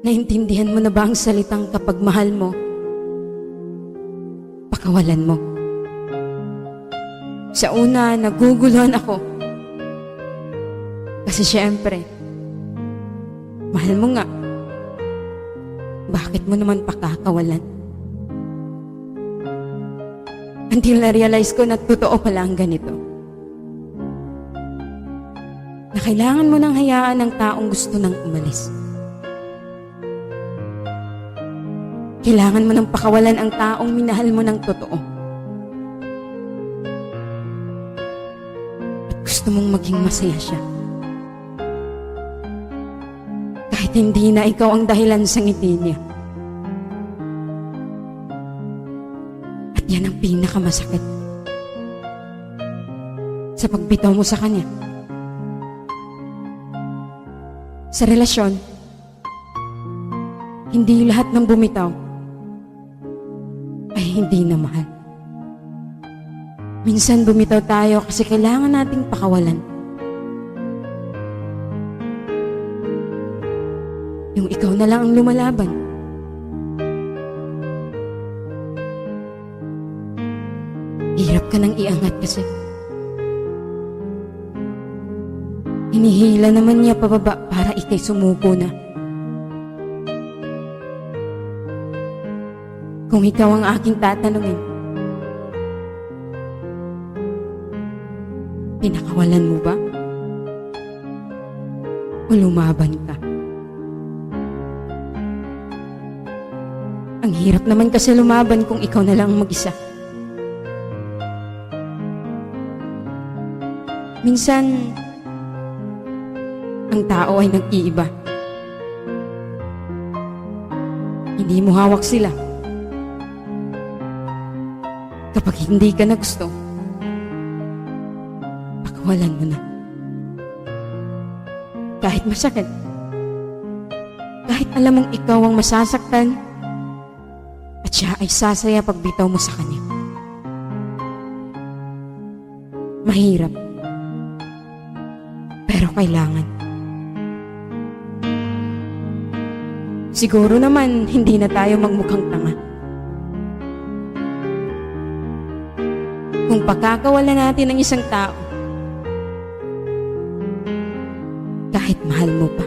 Naintindihan mo na ba ang salitang kapag mahal mo, pakawalan mo? Sa una, naguguluhan ako. Kasi syempre, mahal mo nga. Bakit mo naman pakakawalan? Until na-realize ko na totoo pala ang ganito. Na kailangan mo nang hayaan ng taong gusto nang umalis. Kailangan mo nang pakawalan ang taong minahal mo ng totoo. At gusto mong maging masaya siya. Kahit hindi na ikaw ang dahilan sa ngiti niya. At yan ang pinakamasakit sa pagbitaw mo sa kanya. Sa relasyon, hindi lahat ng bumitaw ay hindi na mahal. Minsan bumitaw tayo kasi kailangan nating pakawalan. Yung ikaw na lang ang lumalaban. Hirap ka nang iangat kasi. Hinihila naman niya pababa para ikay sumuko na. Kung ikaw ang aking tatanungin, pinakawalan mo ba? O lumaban ka? Ang hirap naman kasi lumaban kung ikaw na lang mag-isa. Minsan, ang tao ay nag-iiba. Hindi mo hawak sila. Kapag hindi ka na gusto, pakawalan mo na. Kahit masakit, kahit alam mong ikaw ang masasaktan, at siya ay sasaya pag bitaw mo sa kanya. Mahirap, pero kailangan. Siguro naman, hindi na tayo magmukhang tanga. Kung pakakawalan natin ng isang tao, kahit mahal mo pa.